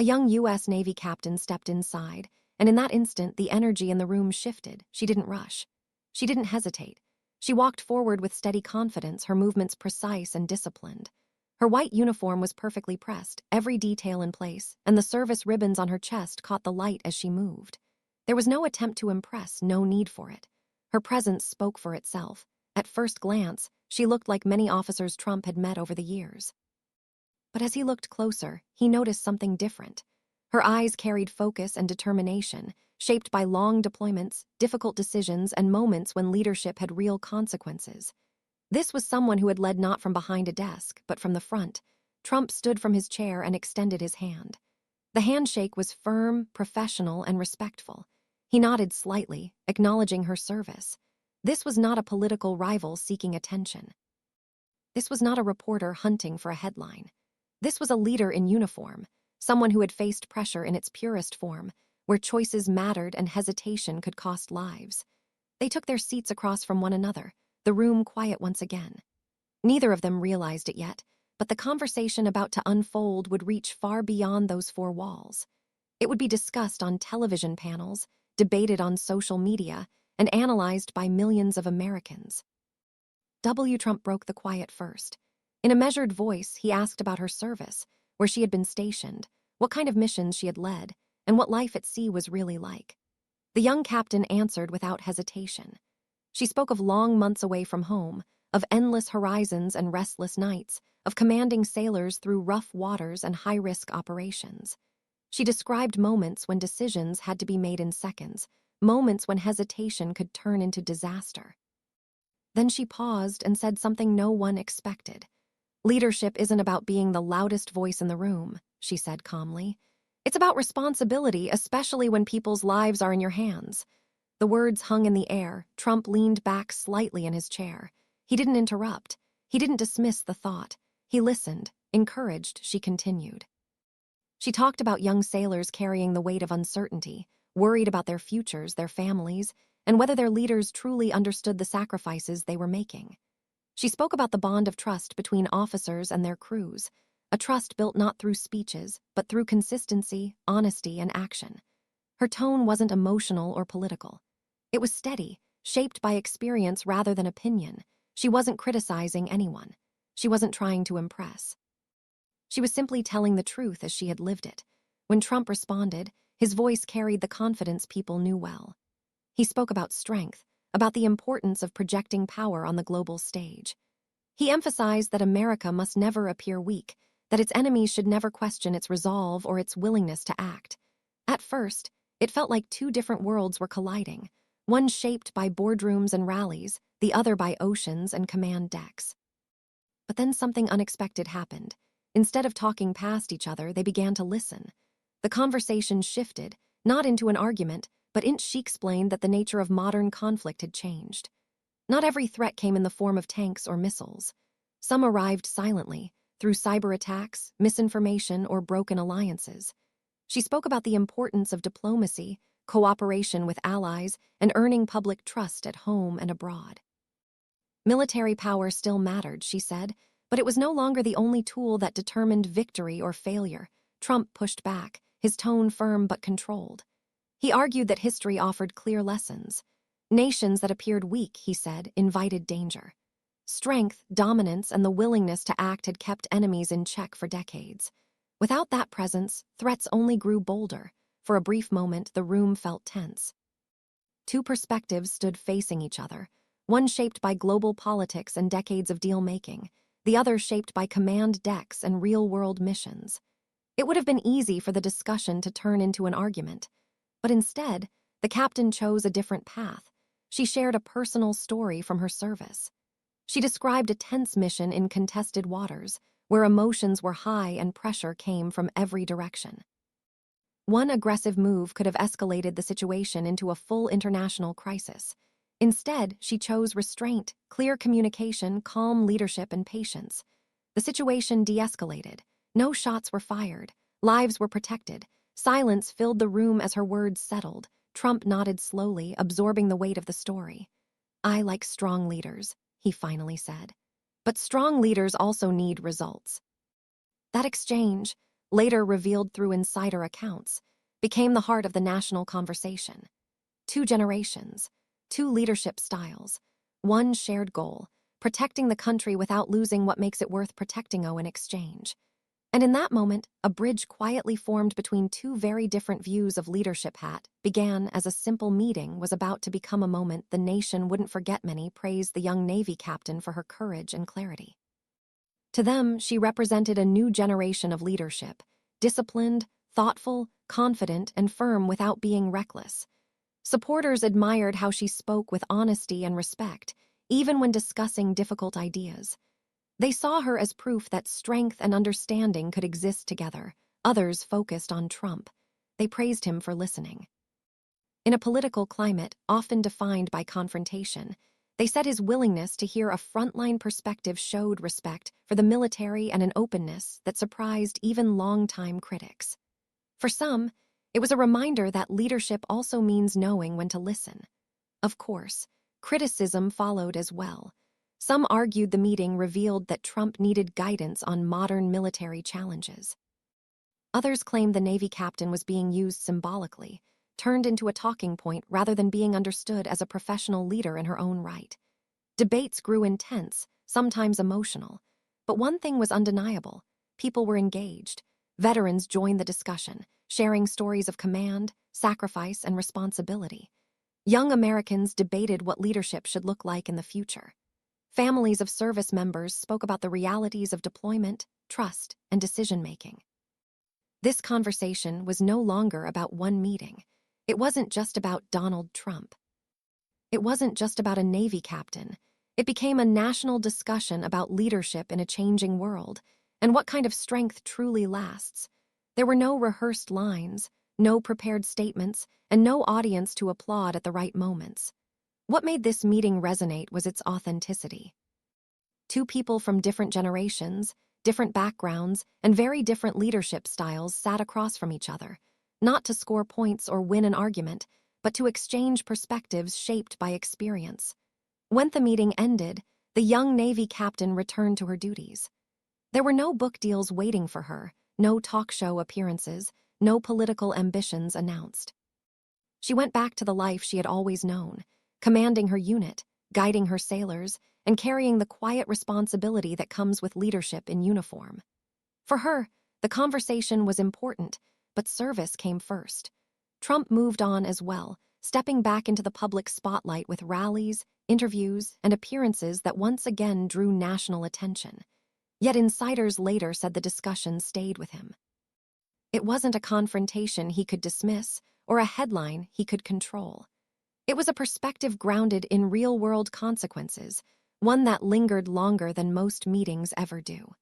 A young U.S. Navy captain stepped inside, and in that instant, the energy in the room shifted. She didn't rush. She didn't hesitate. She walked forward with steady confidence, her movements precise and disciplined. Her white uniform was perfectly pressed, every detail in place, and the service ribbons on her chest caught the light as she moved. There was no attempt to impress, no need for it. Her presence spoke for itself. At first glance, she looked like many officers Trump had met over the years. But as he looked closer, he noticed something different. Her eyes carried focus and determination, shaped by long deployments, difficult decisions, and moments when leadership had real consequences. This was someone who had led not from behind a desk, but from the front. Trump stood from his chair and extended his hand. The handshake was firm, professional, and respectful. He nodded slightly, acknowledging her service. This was not a political rival seeking attention. This was not a reporter hunting for a headline. This was a leader in uniform, someone who had faced pressure in its purest form, where choices mattered and hesitation could cost lives. They took their seats across from one another, the room quiet once again. Neither of them realized it yet, but the conversation about to unfold would reach far beyond those four walls. It would be discussed on television panels, debated on social media, and analyzed by millions of Americans. W. Trump broke the quiet first. In a measured voice, he asked about her service, where she had been stationed, what kind of missions she had led, and what life at sea was really like. The young captain answered without hesitation. She spoke of long months away from home, of endless horizons and restless nights, of commanding sailors through rough waters and high-risk operations. She described moments when decisions had to be made in seconds, moments when hesitation could turn into disaster. Then she paused and said something no one expected. "Leadership isn't about being the loudest voice in the room," she said calmly. "It's about responsibility, especially when people's lives are in your hands." The words hung in the air. Trump leaned back slightly in his chair. He didn't interrupt. He didn't dismiss the thought. He listened, encouraged. She continued. She talked about young sailors carrying the weight of uncertainty, worried about their futures, their families, and whether their leaders truly understood the sacrifices they were making. She spoke about the bond of trust between officers and their crews, a trust built not through speeches, but through consistency, honesty, and action. Her tone wasn't emotional or political. It was steady, shaped by experience rather than opinion. She wasn't criticizing anyone. She wasn't trying to impress. She was simply telling the truth as she had lived it. When Trump responded, his voice carried the confidence people knew well. He spoke about strength, about the importance of projecting power on the global stage. He emphasized that America must never appear weak, that its enemies should never question its resolve or its willingness to act. At first, it felt like two different worlds were colliding, one shaped by boardrooms and rallies, the other by oceans and command decks. But then something unexpected happened. Instead of talking past each other, they began to listen. The conversation shifted, not into an argument, but she explained that the nature of modern conflict had changed. Not every threat came in the form of tanks or missiles. Some arrived silently, through cyber attacks, misinformation, or broken alliances. She spoke about the importance of diplomacy, cooperation with allies, and earning public trust at home and abroad. Military power still mattered, she said, but it was no longer the only tool that determined victory or failure. Trump pushed back, his tone firm but controlled. He argued that history offered clear lessons. Nations that appeared weak, he said, invited danger. Strength, dominance, and the willingness to act had kept enemies in check for decades. Without that presence, threats only grew bolder. For a brief moment, the room felt tense. Two perspectives stood facing each other, one shaped by global politics and decades of deal-making, the other shaped by command decks and real-world missions. It would have been easy for the discussion to turn into an argument. But instead, the captain chose a different path. She shared a personal story from her service. She described a tense mission in contested waters, where emotions were high and pressure came from every direction. One aggressive move could have escalated the situation into a full international crisis. Instead, she chose restraint, clear communication, calm leadership, and patience. The situation de-escalated. No shots were fired. Lives were protected. Silence filled the room as her words settled. Trump nodded slowly, absorbing the weight of the story. "I like strong leaders," he finally said. "But strong leaders also need results." That exchange, later revealed through insider accounts, became the heart of the national conversation. Two generations, two leadership styles, one shared goal, protecting the country without losing what makes it worth protecting in exchange. And in that moment, a bridge quietly formed between two very different views of leadership began as a simple meeting was about to become a moment the nation wouldn't forget. Many praised the young Navy captain for her courage and clarity. To them, she represented a new generation of leadership, disciplined, thoughtful, confident, and firm without being reckless. Supporters admired how she spoke with honesty and respect, even when discussing difficult ideas. They saw her as proof that strength and understanding could exist together. Others focused on Trump. They praised him for listening. In a political climate often defined by confrontation, they said his willingness to hear a frontline perspective showed respect for the military and an openness that surprised even longtime critics. For some, it was a reminder that leadership also means knowing when to listen. Of course, criticism followed as well. Some argued the meeting revealed that Trump needed guidance on modern military challenges. Others claimed the Navy captain was being used symbolically, turned into a talking point rather than being understood as a professional leader in her own right. Debates grew intense, sometimes emotional. But one thing was undeniable: people were engaged. Veterans joined the discussion, sharing stories of command, sacrifice, and responsibility. Young Americans debated what leadership should look like in the future. Families of service members spoke about the realities of deployment, trust, and decision-making. This conversation was no longer about one meeting. It wasn't just about Donald Trump. It wasn't just about a Navy captain. It became a national discussion about leadership in a changing world, and what kind of strength truly lasts. There were no rehearsed lines, no prepared statements, and no audience to applaud at the right moments. What made this meeting resonate was its authenticity. Two people from different generations, different backgrounds, and very different leadership styles sat across from each other, not to score points or win an argument, but to exchange perspectives shaped by experience. When the meeting ended, the young Navy captain returned to her duties. There were no book deals waiting for her, no talk show appearances, no political ambitions announced. She went back to the life she had always known, commanding her unit, guiding her sailors, and carrying the quiet responsibility that comes with leadership in uniform. For her, the conversation was important, but service came first. Trump moved on as well, stepping back into the public spotlight with rallies, interviews, and appearances that once again drew national attention. Yet insiders later said the discussion stayed with him. It wasn't a confrontation he could dismiss or a headline he could control. It was a perspective grounded in real-world consequences, one that lingered longer than most meetings ever do.